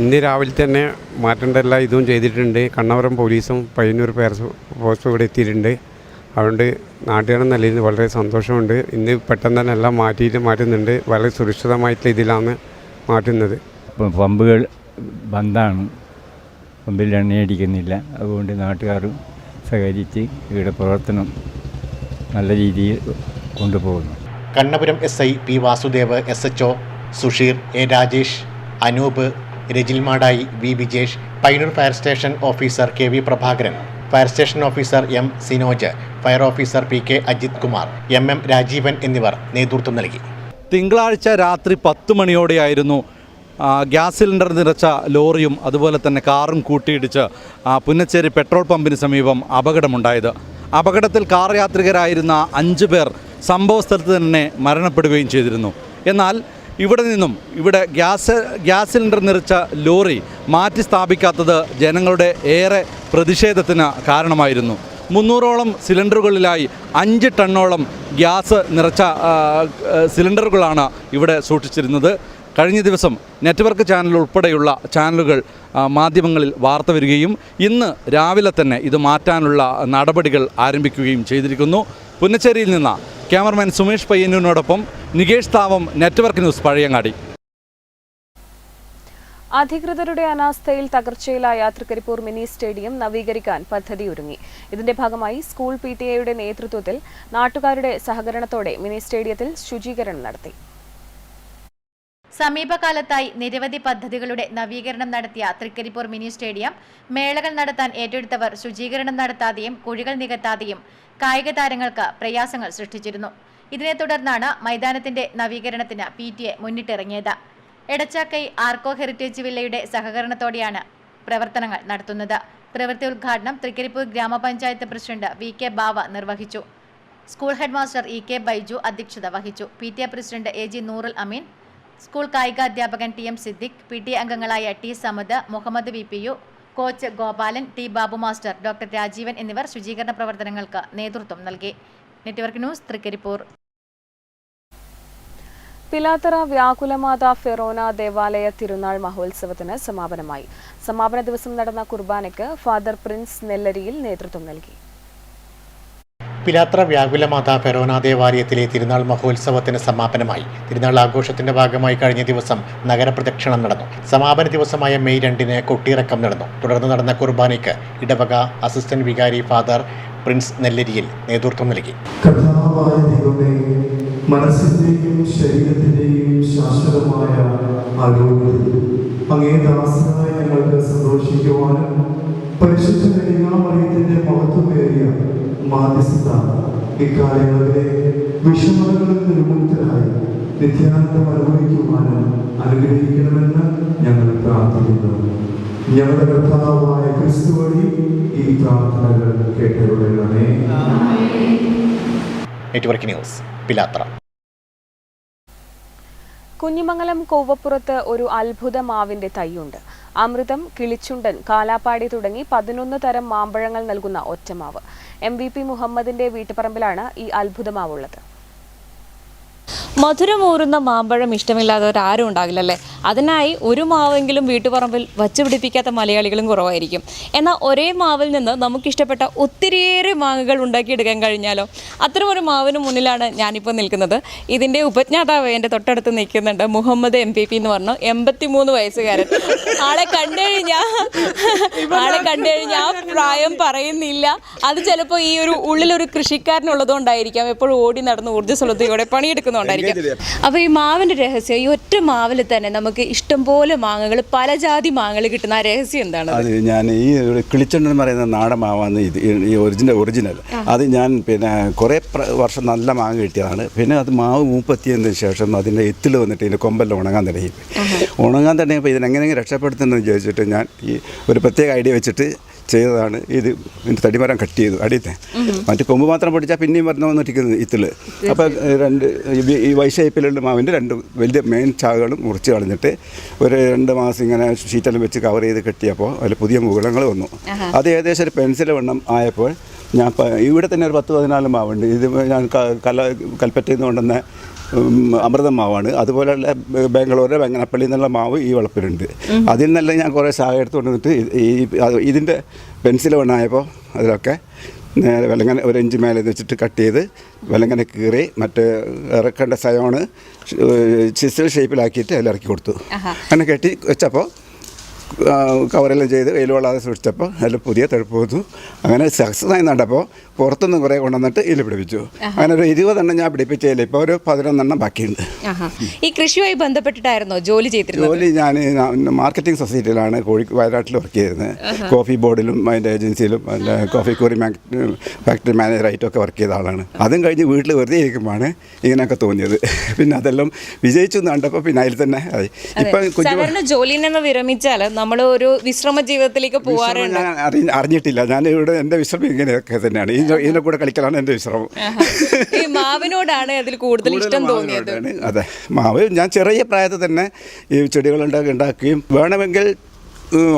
ഇന്ന് രാവിലെ തന്നെ മാറ്റേണ്ട എല്ലാ ഇതും ചെയ്തിട്ടുണ്ട്. കണ്ണപുരം പോലീസും പയ്യന്നൂർ ഫയർഫോഴ്സും ഇവിടെ എത്തിയിട്ടുണ്ട്. അതുകൊണ്ട് നാട്ടുകാരുടെ നിലയിൽ വളരെ സന്തോഷമുണ്ട്. ഇന്ന് പെട്ടെന്ന് തന്നെ എല്ലാം മാറ്റുന്നുണ്ട്. വളരെ സുരക്ഷിതമായിട്ടുള്ള ഇതിലാണ് മാറ്റുന്നത്. പമ്പുകൾ ബന്ധാണ്, പമ്പിൽ എണ്ണയടിക്കുന്നില്ല. അതുകൊണ്ട് നാട്ടുകാർ സഹകരിച്ച് ഇവിടെ പ്രവർത്തനം നല്ല രീതിയിൽ കൊണ്ടുപോകുന്നു. Kannapuram SI P Vasudev, SHO Susheer, A Rajesh, Anoop, Rajil Madayi, V Vijesh, Payyanur fire station officer KV Prabhakaran, fire station officer M Sinoj, fire officer PK Ajith Kumar, MM Rajeevan എന്നിവർ നേതൃത്വം നൽകി. തിങ്കളാഴ്ച രാത്രി 10 മണിയോടെയായിരുന്നു ഗ്യാസ് സിലിണ്ടർ നിറച്ച ലോറിയും അതുപോലെ തന്നെ കാറും കൂട്ടിയിടിച്ച് പുന്നച്ചേരി പെട്രോൾ പമ്പിന് സമീപം അപകടമുണ്ടായത്. അപകടത്തിൽ കാർ യാത്രികരായിരുന്ന 5 പേർ സംഭവ സ്ഥലത്ത് തന്നെ മരണപ്പെടുകയും ചെയ്തിരുന്നു. എന്നാൽ ഇവിടെ ഗ്യാസ് സിലിണ്ടർ നിറച്ച ലോറി മാറ്റി സ്ഥാപിക്കാത്തത് ജനങ്ങളുടെ ഏറെ പ്രതിഷേധത്തിന് കാരണമായിരുന്നു. 300ഓളം സിലിണ്ടറുകളിലായി 5 ടണ്ണോളം ഗ്യാസ് നിറച്ച സിലിണ്ടറുകളാണ് ഇവിടെ സൂക്ഷിച്ചിരുന്നത്. കഴിഞ്ഞ ദിവസം നെറ്റ്വർക്ക് ചാനൽ ഉൾപ്പെടെയുള്ള ചാനലുകൾ മാധ്യമങ്ങളിൽ വാർത്ത വരികയും ഇന്ന് രാവിലെ തന്നെ ഇത് മാറ്റാനുള്ള നടപടികൾ ആരംഭിക്കുകയും ചെയ്തിരിക്കുന്നു. പുന്നച്ചേരിയിൽ നിന്ന് ക്യാമറമാൻ സുമേഷ് പയ്യന്നൂരിനോടൊപ്പം നികേഷ് താവം, നെറ്റ്വർക്ക് ന്യൂസ്, പഴയങ്ങാടി. അധികൃതരുടെ അനാസ്ഥയിൽ തകർച്ചയിലായ തൃക്കരിപ്പൂർ മിനി സ്റ്റേഡിയം നവീകരിക്കാൻ പദ്ധതിയൊരുങ്ങി. ഇതിന്റെ ഭാഗമായി സ്കൂൾ PTA നേതൃത്വത്തിൽ നാട്ടുകാരുടെ സഹകരണത്തോടെ മിനി സ്റ്റേഡിയത്തിൽ ശുചീകരണം നടത്തി. സമീപകാലത്തായി നിരവധി പദ്ധതികളുടെ നവീകരണം നടത്തിയ തൃക്കരിപ്പൂർ മിനി സ്റ്റേഡിയം മേളകൾ നടത്താൻ ഏറ്റെടുത്തവർ ശുചീകരണം നടത്താതെയും കുഴികൾ നികത്താതെയും കായിക താരങ്ങൾക്ക് പ്രയാസങ്ങൾ സൃഷ്ടിച്ചിരുന്നു. ഇതിനെ തുടർന്നാണ് മൈതാനത്തിന്റെ നവീകരണത്തിന് PTA മുന്നിട്ടിറങ്ങിയത്. എടച്ചാക്കൈ ആർക്കോ ഹെറിറ്റേജ് വില്ലയുടെ സഹകരണത്തോടെയാണ് പ്രവർത്തനങ്ങൾ നടത്തുന്നത്. പ്രവൃത്തി ഉദ്ഘാടനം തൃക്കരിപ്പൂർ ഗ്രാമപഞ്ചായത്ത് പ്രസിഡന്റ് VK ബാവ നിർവഹിച്ചു. സ്കൂൾ ഹെഡ്മാസ്റ്റർ EK ബൈജു അധ്യക്ഷത വഹിച്ചു. PTA president AG Noorul Ameen, school കായികാധ്യാപകൻ TM സിദ്ദിഖ്, PTA അംഗങ്ങളായ T Samad, Muhammad VPU, coach Gopalan, T Babu master, doctor Rajeevan എന്നിവർ ശുചീകരണ പ്രവർത്തനങ്ങൾക്ക് നേതൃത്വം നൽകി. Network news Trikaripur. പിലാത്തറ വ്യാകുലമാത ഫെറോന ദേവാലയ തിരുനാൾ മഹോത്സവത്തിന് സമാപനമായി. സമാപന ദിവസം നടന്ന കുർബാനയ്ക്ക് ഫാദർ പ്രിൻസ് നെല്ലരിയിൽ നേതൃത്വം നൽകി. പിലാത്തറ വ്യാകുലമാത ഫെറോന ദേവാലയത്തിലെ തിരുനാൾ മഹോത്സവത്തിന് സമാപനമായി. തിരുനാൾ ആഘോഷത്തിന്റെ ഭാഗമായി കഴിഞ്ഞ ദിവസം നഗരപ്രദക്ഷിണം നടന്നു. സമാപന ദിവസമായ മെയ് 2-ന് കൊട്ടിയിറക്കം നടന്നു. തുടർന്ന് നടന്ന കുർബാനയ്ക്ക് ഇടവക അസിസ്റ്റന്റ് വികാരി ഫാദർ പ്രിൻസ് നെല്ലരിയിൽ നേതൃത്വം നൽകി. മനസ്സിന്റെയും ശരീരത്തിന്റെയും ശാശ്വതമായ ആരോഗ്യത്തിൽ അങ്ങേ ദാസനായ ഞങ്ങൾക്ക് സന്തോഷിക്കുവാനും പരിശുദ്ധ കന്യകാമറിയത്തിന്റെ മഹത്വമേറിയ മാധ്യസ്ഥത ഇക്കാലങ്ങളിലെ വിഷമതകളിൽ നിന്ന് വിമുക്തരായി നിത്യാനന്ദം അനുഭവിക്കുവാനും അനുഗ്രഹിക്കണമെന്ന് ഞങ്ങൾ പ്രാർത്ഥിക്കുന്നു. ഞങ്ങളുടെ കർത്താവായ ക്രിസ്തു വഴി ഈ പ്രാർത്ഥനകൾ കേട്ടരുളണമേ. Network news, Pilathara. കുഞ്ഞിമംഗലം കോവപ്പുറത്ത് ഒരു അത്ഭുത മാവിന്റെ തൈയുണ്ട്. അമൃതം, കിളിച്ചുണ്ടൻ, കാലാപ്പാടി തുടങ്ങി 11 തരം മാമ്പഴങ്ങൾ നൽകുന്ന ഒറ്റമാവ്. MVP മുഹമ്മദിന്റെ വീട്ടുപറമ്പിലാണ് ഈ അത്ഭുതമാവുള്ളത്. മധുരമൂറുന്ന മാമ്പഴം ഇഷ്ടമില്ലാത്തവരാരും ഉണ്ടാകില്ലല്ലേ. അതിനായി ഒരു മാവെങ്കിലും വീട്ടുപറമ്പിൽ വച്ചുപിടിപ്പിക്കാത്ത മലയാളികളും കുറവായിരിക്കും. എന്നാൽ ഒരേ മാവിൽ നിന്ന് നമുക്കിഷ്ടപ്പെട്ട ഒത്തിരിയേറെ മാങ്ങകൾ ഉണ്ടാക്കിയെടുക്കാൻ കഴിഞ്ഞാലോ. അത്തരമൊരു മാവിന് മുന്നിലാണ് ഞാനിപ്പോൾ നിൽക്കുന്നത്. ഇതിൻ്റെ ഉപജ്ഞാതാവ് എൻ്റെ തൊട്ടടുത്ത് നിൽക്കുന്നുണ്ട്. മുഹമ്മദ് MVP എന്ന് പറഞ്ഞു, 83 വയസ്സുകാരൻ. ആളെ കണ്ടുകഴിഞ്ഞാൽ പ്രായം പറയുന്നില്ല. അത് ചിലപ്പോൾ ഈ ഒരു ഉള്ളിലൊരു കൃഷിക്കാരനുള്ളതുകൊണ്ടായിരിക്കാം. എപ്പോഴും ഓടി നടന്ന് ഊർജ്ജസ്വലതയോടെ പണിയെടുക്കുന്നുണ്ടായിരിക്കും. അപ്പോൾ ഈ മാവിൻ്റെ രഹസ്യം, ഈ ഒറ്റ മാവിൽ തന്നെ നമുക്ക് ഇഷ്ടംപോലെ മാങ്ങകൾ, പല ജാതി മാങ്ങകൾ കിട്ടുന്ന ആ രഹസ്യം എന്താണ്? അത് ഞാൻ ഈ കിളിച്ചുണ്ടെന്ന് പറയുന്ന നാടൻ മാവാണ് ഇത്, ഈ ഒറിജിനൽ. അത് ഞാൻ പിന്നെ കുറേ വർഷം നല്ല മാങ്ങ കിട്ടിയതാണ്. പിന്നെ അത് മാവ് മൂപ്പെത്തിയതിന് ശേഷം അതിൻ്റെ എത്തിൽ വന്നിട്ട് ഇതിൻ്റെ കൊമ്പെല്ലാം ഉണങ്ങാൻ തുടങ്ങിയപ്പോൾ ഇതിനെങ്ങനെ രക്ഷപ്പെടുത്തുന്നതെന്ന് ചോദിച്ചിട്ട് ഞാൻ ഈ ഒരു പ്രത്യേക ഐഡിയ വെച്ചിട്ട് ചെയ്തതാണ്. ഇതിൻ്റെ തടിമരം കട്ട് ചെയ്തു അടിയത്തെ, മറ്റു കൊമ്പ് മാത്രം പൊടിച്ചാൽ പിന്നെയും വന്നിരിക്കുന്നത് ഇത്തില്. അപ്പോൾ ഈ വൈഷേപ്പിലുള്ള മാവിൻ്റെ 2 വലിയ മെയിൻ ചാകുകളും മുറിച്ച് കളഞ്ഞിട്ട് ഒരു 2 മാസം ഇങ്ങനെ ഷീറ്റെല്ലാം വെച്ച് കവർ ചെയ്ത് കെട്ടിയപ്പോൾ അതിൽ പുതിയ മുകുളങ്ങൾ വന്നു. അത് ഏകദേശം ഒരു പെൻസിൽ വണ്ണം ആയപ്പോൾ ഞാൻ ഇവിടെ തന്നെ ഒരു 10-14 മാവുണ്ട്. ഇത് ഞാൻ കൽപ്പറ്റയിൽ നിന്ന് കൊണ്ടുവന്ന അമൃതം മാവാണ്. അതുപോലെയുള്ള ബാംഗ്ലൂർ, വെങ്ങനപ്പള്ളി എന്നുള്ള മാവ് ഈ വളപ്പിലുണ്ട്. അതിൽ നിന്നെല്ലാം ഞാൻ കുറേ ശാഖ എടുത്തുകൊണ്ട് വന്നിട്ട് ഇതിൻ്റെ പെൻസിൽ വണ്ണായപ്പോൾ അതിലൊക്കെ നേരെ വിലങ്ങനെ 1 ഇഞ്ച് മേലെ വെച്ചിട്ട് കട്ട് ചെയ്ത് വിലങ്ങനെ കീറി മറ്റേ ഇറക്കേണ്ട സയോണ് ചിസിൽ ഷേപ്പിലാക്കിയിട്ട് അതിൽ ഇറക്കി കൊടുത്തു. അങ്ങനെ കെട്ടി വെച്ചപ്പോൾ കവറെല്ലാം ചെയ്ത് വെയിൽ കൊള്ളാതെ സൂക്ഷിച്ചപ്പോൾ അതിൽ പുതിയ തെഴുപ്പ് വന്നു. അങ്ങനെ സക്സസ് ആയി നടപ്പോൾ പുറത്തുനിന്ന് കുറേ കൊണ്ടുവന്നിട്ട് ഇതിൽ പിടിപ്പിച്ചു. അങ്ങനെ ഒരു 20 എണ്ണം ഞാൻ പിടിപ്പിച്ചതിൽ ഇപ്പോൾ ഒരു 11 എണ്ണം ബാക്കിയുണ്ട്. ഈ കൃഷിയുമായി ബന്ധപ്പെട്ടിട്ടായിരുന്നോ ജോലി ചെയ്തിരുന്നത്? ജോലി ഞാൻ മാർക്കറ്റിംഗ് സൊസൈറ്റിയിലാണ് വയനാട്ടിൽ വർക്ക് ചെയ്തിരുന്നത്. കോഫി ബോർഡിലും അതിൻ്റെ ഏജൻസിയിലും അതിൻ്റെ കോഫി കോറി ഫാക്ടറി മാനേജറായിട്ടൊക്കെ വർക്ക് ചെയ്ത ആളാണ്. അതും കഴിഞ്ഞ് വീട്ടിൽ വെറുതെ ഇരിക്കുമ്പോഴാണ് ഇങ്ങനെയൊക്കെ തോന്നിയത്. പിന്നെ അതെല്ലാം വിജയിച്ചു എന്ന് കണ്ടപ്പോൾ പിന്നെ അതിൽ തന്നെ ആയി. ഇപ്പം ജോലിയിൽ നിന്ന് വിരമിച്ചാൽ നമ്മൾ ഒരു വിശ്രമ ജീവിതത്തിലേക്ക് പോകാറുണ്ട്. അറിഞ്ഞിട്ടില്ല. ഞാൻ ഇവിടെ എൻ്റെ വിശ്രമം ഇങ്ങനെയൊക്കെ തന്നെയാണ്. ഇതിനെ കൂടെ കളിക്കലാണ് എൻ്റെ വിശ്രമം. ഈ മാവിനോടാണ് അതിൽ കൂടുതൽ ഇഷ്ടം തോന്നിയത്? അതെ, മാവ് ഞാൻ ചെറിയ പ്രായത്തിൽ തന്നെ ഈ ചെടികൾ ഉണ്ടാക്കുകയും വേണമെങ്കിൽ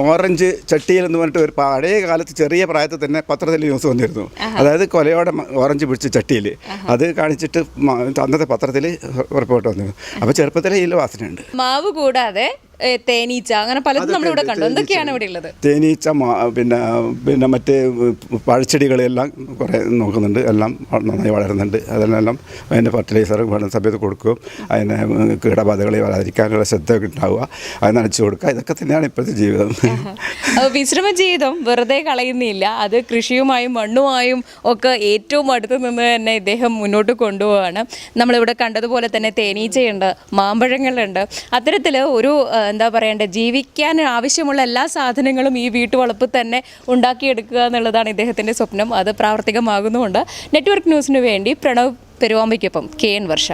ഓറഞ്ച് ചട്ടിയിൽ എന്ന് പറഞ്ഞിട്ട് ഒരു പഴയ കാലത്ത് ചെറിയ പ്രായത്തിൽ തന്നെ പത്രത്തിൽ ന്യൂസ് വന്നിരുന്നു. അതായത് കൊലയോടെ ഓറഞ്ച് പിടിച്ച ചട്ടിയിൽ അത് കാണിച്ചിട്ട് അന്നത്തെ പത്രത്തിൽ റിപ്പോർട്ട് വന്നിരുന്നു. അപ്പോൾ ചെറുപ്പത്തിലെ ഇതിൽ വാസനയുണ്ട്. മാവ് കൂടാതെ തേനീച്ച, അങ്ങനെ പലതും നമ്മളിവിടെ കണ്ടു. എന്തൊക്കെയാണ് ഇവിടെ ഉള്ളത്? തേനീച്ച, പിന്നെ മറ്റ് പഴച്ചെടികളെല്ലാം കുറേ നോക്കുന്നുണ്ട്. എല്ലാം നന്നായി വളരുന്നുണ്ട്. അതിനെല്ലാം അതിൻ്റെ ഫർട്ടിലൈസർ വേണ്ട സമയത്ത് കൊടുക്കുകയും അതിന് കീടബാധകളെ വരാതിരിക്കാനുള്ള ശ്രദ്ധ ഉണ്ടാവുക, അത് നനച്ചു കൊടുക്കുക. ഇതൊക്കെ തന്നെയാണ് ഇപ്പോഴത്തെ ജീവിതം. വിശ്രമ ജീവിതം വെറുതെ കളയുന്നില്ല. അത് കൃഷിയുമായും മണ്ണുമായും ഒക്കെ ഏറ്റവും അടുത്ത് നിന്ന് തന്നെ ഇദ്ദേഹം മുന്നോട്ട് കൊണ്ടുപോവാണ്. നമ്മളിവിടെ കണ്ടതുപോലെ തന്നെ തേനീച്ചയുണ്ട്, മാമ്പഴങ്ങളുണ്ട്. അത്തരത്തിൽ ഒരു എന്താ പറയണ്ടേ, ജീവിക്കാൻ ആവശ്യമുള്ള എല്ലാ സാധനങ്ങളും ഈ വീട്ടുവളപ്പിൽ തന്നെ ഉണ്ടാക്കിയെടുക്കുക എന്നുള്ളതാണ് ഇദ്ദേഹത്തിൻ്റെ സ്വപ്നം. അത് പ്രാവർത്തികമാകുന്നുമുണ്ട്. നെറ്റ്വർക്ക് ന്യൂസിനു വേണ്ടി പ്രണവ് പെരുവാമ്പയ്ക്കൊപ്പം KN Varsha.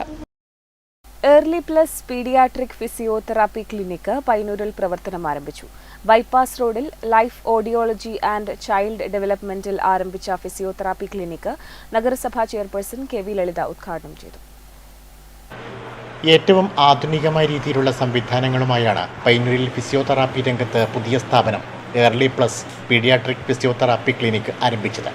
Early plus paediatric physiotherapy clinic പയ്യന്നൂരിൽ പ്രവർത്തനം ആരംഭിച്ചു. ബൈപ്പാസ് റോഡിൽ ലൈഫ് ഓഡിയോളജി ആൻഡ് ചൈൽഡ് ഡെവലപ്മെന്റിൽ ആരംഭിച്ച ഫിസിയോതെറാപ്പി ക്ലിനിക്ക് നഗരസഭാ ചെയർപേഴ്സൺ KV ലളിത ഉദ്ഘാടനം ചെയ്തു. ഏറ്റവും ആധുനികമായ രീതിയിലുള്ള സംവിധാനങ്ങളുമായാണ് പയ്യന്നൂരിൽ ഫിസിയോതെറാപ്പി രംഗത്ത് പുതിയ സ്ഥാപനം early plus paediatric physiotherapy clinic ആരംഭിച്ചത്.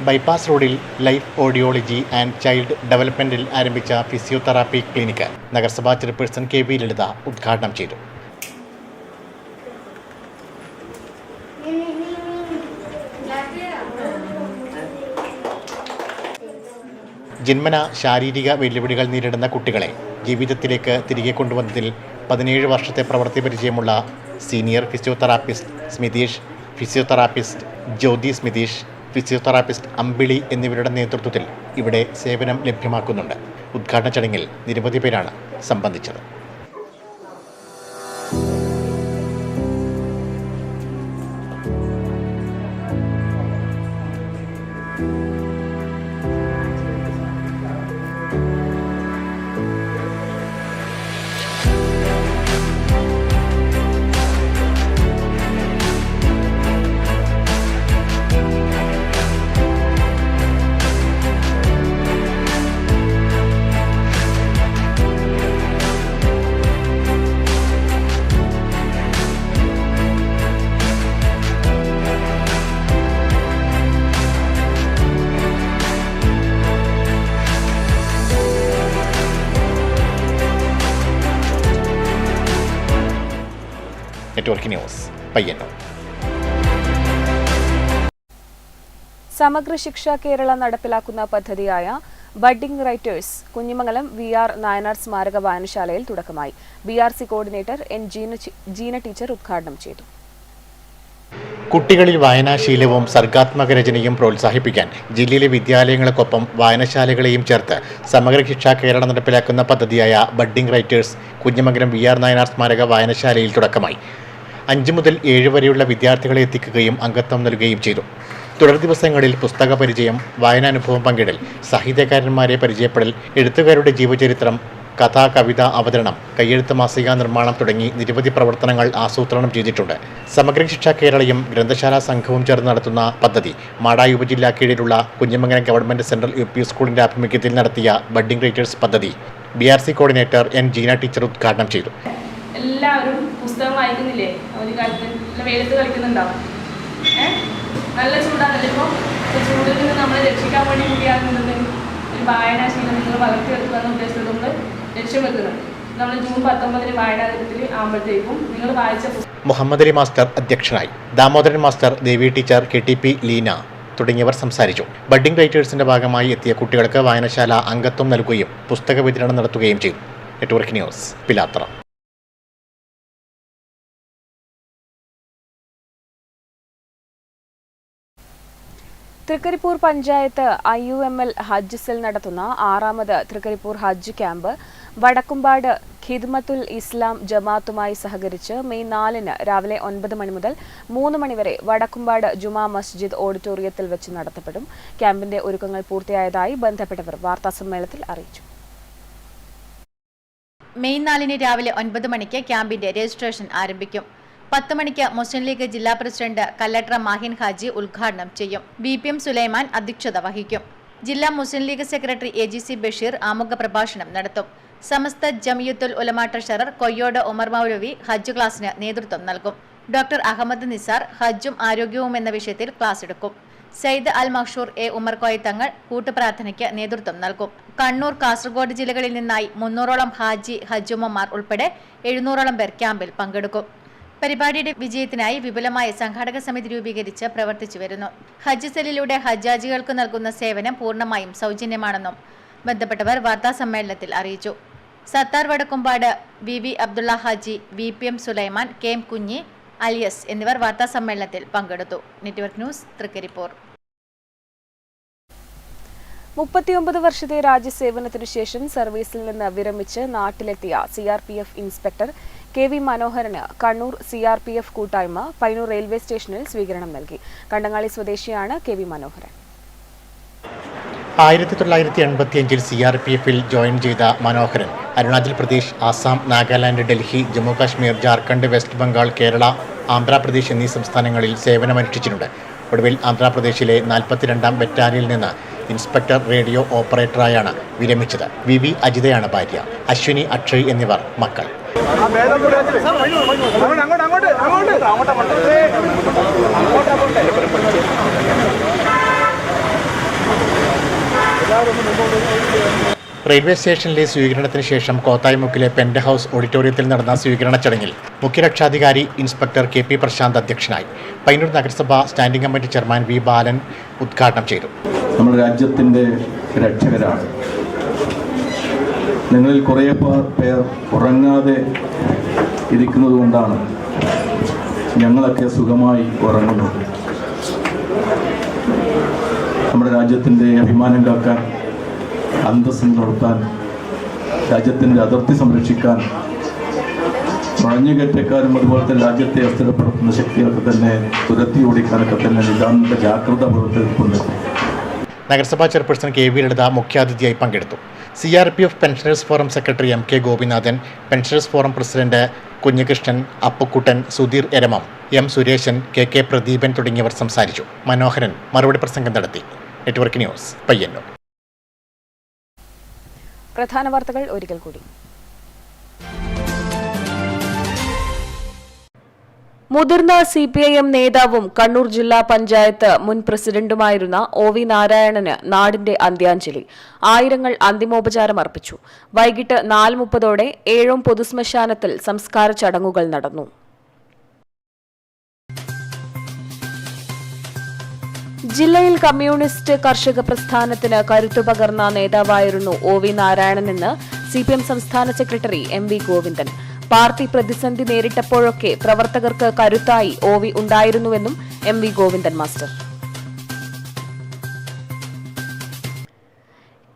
ബൈപ്പാസ് റോഡിൽ ലൈഫ് ഓഡിയോളജി ആൻഡ് ചൈൽഡ് ഡെവലപ്മെന്റിൽ ആരംഭിച്ച ഫിസിയോതെറാപ്പി ക്ലിനിക്ക് നഗരസഭാ ചെയർപേഴ്സൺ കെ വി ലളിത ഉദ്ഘാടനം ചെയ്തു. ജന്മന ശാരീരിക വെല്ലുവിളികൾ നേരിടുന്ന കുട്ടികളെ ജീവിതത്തിലേക്ക് തിരികെ കൊണ്ടുവന്നതിൽ 17 വർഷത്തെ പ്രവൃത്തി പരിചയമുള്ള senior physiotherapist Smitheesh, physiotherapist Jyothi Smitheesh, physiotherapist Ambili എന്നിവരുടെ നേതൃത്വത്തിൽ ഇവിടെ സേവനം ലഭ്യമാക്കുന്നുണ്ട്. ഉദ്ഘാടന ചടങ്ങിൽ നിരവധി പേരാണ് സംബന്ധിച്ചത്. Network news Payyanur. സമഗ്ര ശിക്ഷ കേരള നടപ്പിലാക്കുന്ന പദ്ധതിയായ budding writers Kunhimangalam VR Nayanar സ്മാരക വായനശാലയിൽ തുടക്കമായി. BRC coordinator N Jeena teacher ഉദ്ഘാടനം ചെയ്തു. കുട്ടികളിൽ വായനാശീലവും സർഗാത്മക രചനയും പ്രോത്സാഹിപ്പിക്കാൻ ജില്ലയിലെ വിദ്യാലയങ്ങൾക്കൊപ്പം വായനശാലകളെയും ചേർത്ത് സമഗ്ര ശിക്ഷ കേരള നടപ്പിലാക്കുന്ന പദ്ധതിയായ budding writers Kunhimangalam VR Nayanar സ്മാരക വായനശാലയിൽ തുടക്കമായി. 5 മുതൽ 7 വരെയുള്ള വിദ്യാർത്ഥികളെ എത്തിക്കുകയും അംഗത്വം നൽകുകയും ചെയ്തു. തുടർ ദിവസങ്ങളിൽ പുസ്തക പരിചയം, വായനാനുഭവം പങ്കിടൽ, സാഹിത്യകാരന്മാരെ പരിചയപ്പെടൽ, എഴുത്തുകാരുടെ ജീവചരിത്രം, കഥ, കവിത അവതരണം, കയ്യെഴുത്ത് മാസിക നിർമ്മാണം തുടങ്ങി നിരവധി പ്രവർത്തനങ്ങൾ ആസൂത്രണം ചെയ്തിട്ടുണ്ട്. സമഗ്ര ശിക്ഷ കേരളയും ഗ്രന്ഥശാല സംഘവും ചേർന്ന് നടത്തുന്ന പദ്ധതി മാടായി ഉപജില്ലാ കീഴിലുള്ള കുഞ്ഞിമംഗലം ഗവൺമെന്റ് സെൻട്രൽ UP സ്കൂളിന്റെ ആഭിമുഖ്യത്തിൽ നടത്തിയ ബഡ്ഡിംഗ് റൈറ്റേഴ്സ് പദ്ധതി BRC coordinator N Jeena teacher ഉദ്ഘാടനം ചെയ്തു. എല്ലാവരും പുസ്തകം വായിക്കുന്നില്ലേ? ഒരു കാലത്ത് വെയിലത്ത് കളിക്കുന്നുണ്ടാവും. നല്ല ചൂടാണല്ലോ. ഇപ്പോൾ ചൂടിൽ നിന്ന് നമ്മളെ രക്ഷിക്കാൻ വേണ്ടി കൂടിയാകുന്നത് ഒരു വായനാശീലം നിങ്ങൾ വളർത്തിയെടുക്കുക എന്ന ഉദ്ദേശത്തോട് നമ്മൾ ലക്ഷ്യം വെക്കുന്നത്. നമ്മൾ ജൂൺ 19 വായനാ ദിനത്തിൽ ആകുമ്പോഴത്തേക്കും നിങ്ങൾ വായിച്ച മുഹമ്മദ് അലി മാസ്റ്റർ അധ്യക്ഷനായി. ദാമോദരൻ മാസ്റ്റർ, ദേവി ടീച്ചർ, KTP ലീന തുടങ്ങിയവർ സംസാരിച്ചു. ബഡ്ഡിംഗ് റൈറ്റേഴ്സിന്റെ ഭാഗമായി എത്തിയ കുട്ടികൾക്ക് വായനശാല അംഗത്വം നൽകുകയും പുസ്തക വിതരണം നടത്തുകയും ചെയ്തു. Network news Pilathara. Trikaripur panchayat IUML ഹജ്ജ് സെൽ നടത്തുന്ന 6ാമത് തൃക്കരിപ്പൂർ ഹജ്ജ് ക്യാമ്പ് വടക്കുംപാട് ഖിദ്മത്തുൽ ഇസ്ലാം ജമാഅത്തുമായി സഹകരിച്ച് മെയ് 4-ന് രാവിലെ 9 മണി മുതൽ 3 മണി വരെ വടക്കുംപാട് ജുമാ മസ്ജിദ് ഓഡിറ്റോറിയത്തിൽ വെച്ച് നടത്തപ്പെടും. ക്യാമ്പിന്റെ ഒരുക്കങ്ങൾ പൂർത്തിയായതായി ബന്ധപ്പെട്ടവർ വാർത്താസമ്മേളനത്തിൽ അറിയിച്ചു. മെയ് 4-ന് രാവിലെ 9 മണിക്ക് ക്യാമ്പിന്റെ രജിസ്ട്രേഷൻ ആരംഭിക്കും. 10 മണിക്ക് മുസ്ലിം ലീഗ് ജില്ലാ പ്രസിഡന്റ് കല്ലട്ര മാഹിൻ ഹാജി ഉദ്ഘാടനം ചെയ്യും. BPM സുലൈമാൻ അധ്യക്ഷത വഹിക്കും. ജില്ലാ മുസ്ലിം ലീഗ് സെക്രട്ടറി AGC ബഷീർ ആമുഖ പ്രഭാഷണം നടത്തും. സമസ്ത ജമിയത്തുൽ ഉലമ ട്രഷറർ കൊയ്യോട് ഉമർ മൗലവി ഹജ്ജ് ക്ലാസിന് നേതൃത്വം നൽകും. ഡോക്ടർ അഹമ്മദ് നിസാർ ഹജ്ജും ആരോഗ്യവും എന്ന വിഷയത്തിൽ ക്ലാസ് എടുക്കും. സയ്യിദ് അൽ മഹ്ഷൂർ ഉമർ കോയ തങ്ങൾ കൂട്ടുപ്രാർത്ഥനയ്ക്ക് നേതൃത്വം നൽകും. കണ്ണൂർ, കാസർഗോഡ് ജില്ലകളിൽ നിന്നായി 300ഓളം ഹാജി ഹജ്ജുമ്മമാർ ഉൾപ്പെടെ 700ഓളം പേർ ക്യാമ്പിൽ പങ്കെടുക്കും. പരിപാടിയുടെ വിജയത്തിനായി വിപുലമായ സംഘാടക സമിതി രൂപീകരിച്ച് പ്രവർത്തിച്ചു വരുന്നു. ഹജ്ജ് സെല്ലിലൂടെ ഹജ്ജാജികൾക്ക് നൽകുന്ന സേവനം പൂർണ്ണമായും സൗജന്യമാണെന്നും ബന്ധപ്പെട്ടവർ വാർത്താസമ്മേളനത്തിൽ അറിയിച്ചു. Sattar Vadakkumpad VV Abdulla Haji, VPM Sulaiman, KM കുഞ്ഞി, അലിയസ് എന്നിവർ വാർത്താസമ്മേളനത്തിൽ പങ്കെടുത്തു. Network news Trikaripur. 39 വർഷത്തെ രാജ്യസേവനത്തിനു ശേഷം സർവീസിൽ നിന്ന് വിരമിച്ച് നാട്ടിലെത്തിയ CRPF inspector KV Manoharan Kannur CRPF കൂട്ടായ്മ പയ്യന്നൂർ റെയിൽവേ സ്റ്റേഷനിൽ സ്വീകരണം നൽകി. കണ്ടങ്ങാളി സ്വദേശിയാണ് KV മനോഹരൻ. 1985-ൽ CRPFിൽ ജോയിൻ ചെയ്ത മനോഹരൻ അരുണാചൽ പ്രദേശ്, ആസാം, നാഗാലാൻഡ്, ഡൽഹി, ജമ്മു കാശ്മീർ, ജാർഖണ്ഡ്, വെസ്റ്റ് ബംഗാൾ, കേരള, ആന്ധ്രാപ്രദേശ് എന്നീ സംസ്ഥാനങ്ങളിൽ സേവനമനുഷ്ഠിച്ചിട്ടുണ്ട്. ഒടുവിൽ ആന്ധ്രാപ്രദേശിലെ 42ാം ബറ്റാലിയനിൽ നിന്ന് ഇൻസ്പെക്ടർ റേഡിയോ ഓപ്പറേറ്ററായാണ് വിരമിച്ചത്. VV അജിതയാണ് ഭാര്യ. അശ്വിനി, അക്ഷയ് എന്നിവർ മക്കൾ. റെയിൽവേ സ്റ്റേഷനിലെ സ്വീകരണത്തിന് ശേഷം കോത്തായിമുക്കിലെ പെന്റ് ഹൗസ് ഓഡിറ്റോറിയത്തിൽ നടന്ന സ്വീകരണ ചടങ്ങിൽ മുഖ്യരക്ഷാധികാരി ഇൻസ്പെക്ടർ കെ പി പ്രശാന്ത് അധ്യക്ഷനായി. പയ്യന്നൂർ നഗരസഭ സ്റ്റാൻഡിംഗ് കമ്മിറ്റി ചെയർമാൻ വി ബാലൻ ഉദ്ഘാടനം ചെയ്തു. നമ്മുടെ രാജ്യത്തിൻ്റെ രക്ഷകരാണ്. നിങ്ങളിൽ കുറേ പേർ ഉറങ്ങാതെ ഇരിക്കുന്നത് കൊണ്ടാണ് ഞങ്ങളൊക്കെ സുഖമായി ഉറങ്ങുന്നത്. നമ്മുടെ രാജ്യത്തിൻ്റെ അഭിമാനം കാക്കാൻ, അന്തസ്സ് നിലനിർത്താൻ, രാജ്യത്തിൻ്റെ അതിർത്തി സംരക്ഷിക്കാൻ നുഴഞ്ഞുകയറ്റക്കാരും അതുപോലെ തന്നെ രാജ്യത്തെ അസ്ഥിരപ്പെടുത്തുന്ന ശക്തികൾക്ക് തന്നെ തുരത്തി ഓടിക്കാനൊക്കെ തന്നെ നിതാന്ത ജാഗ്രത പുറത്തെടുക്കുന്നു. നഗരസഭാ ചെയർപേഴ്സൺ കെ വി ലളിത മുഖ്യാതിഥിയായി പങ്കെടുത്തു. CRPF pensioners forum secretary MK Gopinathan, pensioners forum president Kunhikrishnan, Appukuttan, Sudheer Eramam, M Sureshan, KK Pradeepan തുടങ്ങിയവർ സംസാരിച്ചു. മനോഹരൻ മറുപടി പ്രസംഗം നടത്തി. Network news, Payyanur. പ്രധാന വാർത്തകൾ ഒരിക്കൽ കൂടി. മുതിർന്ന CPIM നേതാവും കണ്ണൂർ ജില്ലാ പഞ്ചായത്ത് മുൻ പ്രസിഡന്റുമായിരുന്ന OV നാരായണന് നാടിന്റെ അന്ത്യാഞ്ജലി. ആയിരങ്ങൾ അന്തിമോപചാരം അർപ്പിച്ചു. വൈകിട്ട് 4:30 ഏഴോം പൊതുശ്മശാനത്തിൽ സംസ്കാര ചടങ്ങുകൾ നടന്നു. ജില്ലയിൽ കമ്മ്യൂണിസ്റ്റ് കർഷക പ്രസ്ഥാനത്തിന് കരുത്തുപകർന്ന നേതാവായിരുന്നു OV നാരായണനെന്ന് CPM സംസ്ഥാന സെക്രട്ടറി MV ഗോവിന്ദൻ. പാർട്ടി പ്രതിസന്ധി നേരിട്ടപ്പോഴൊക്കെ പ്രവർത്തകർക്ക് കരുത്തായി OV ഉണ്ടായിരുന്നുവെന്നും MV Govindan master.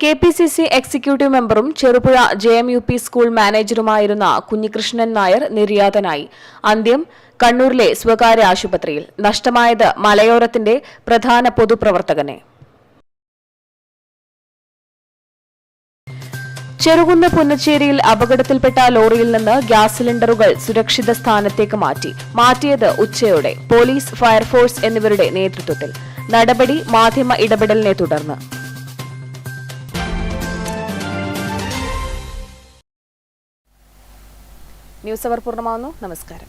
KPCC executive മെമ്പറും ചെറുപുഴ JMUP സ്കൂൾ മാനേജറുമായിരുന്ന കുഞ്ഞികൃഷ്ണൻ നായർ നിര്യാതനായി. അന്ത്യം കണ്ണൂരിലെ സ്വകാര്യ ആശുപത്രിയിൽ. നഷ്ടമായത് മലയോരത്തിന്റെ പ്രധാന പൊതുപ്രവർത്തകനെ. ചെറുകുന്ന് പുന്നച്ചേരിയിൽ അപകടത്തിൽപ്പെട്ട ലോറിയിൽ നിന്ന് ഗ്യാസ് സിലിണ്ടറുകൾ സുരക്ഷിത സ്ഥാനത്തേക്ക് മാറ്റിയത് ഉച്ചയോടെ. പോലീസ്, ഫയർഫോഴ്സ് എന്നിവരുടെ നേതൃത്വത്തിൽ. നടപടി മാധ്യമ ഇടപെടലിനെ തുടർന്ന്. ന്യൂസ് അവർ പൂർണ്ണമാവുന്നു. നമസ്കാരം.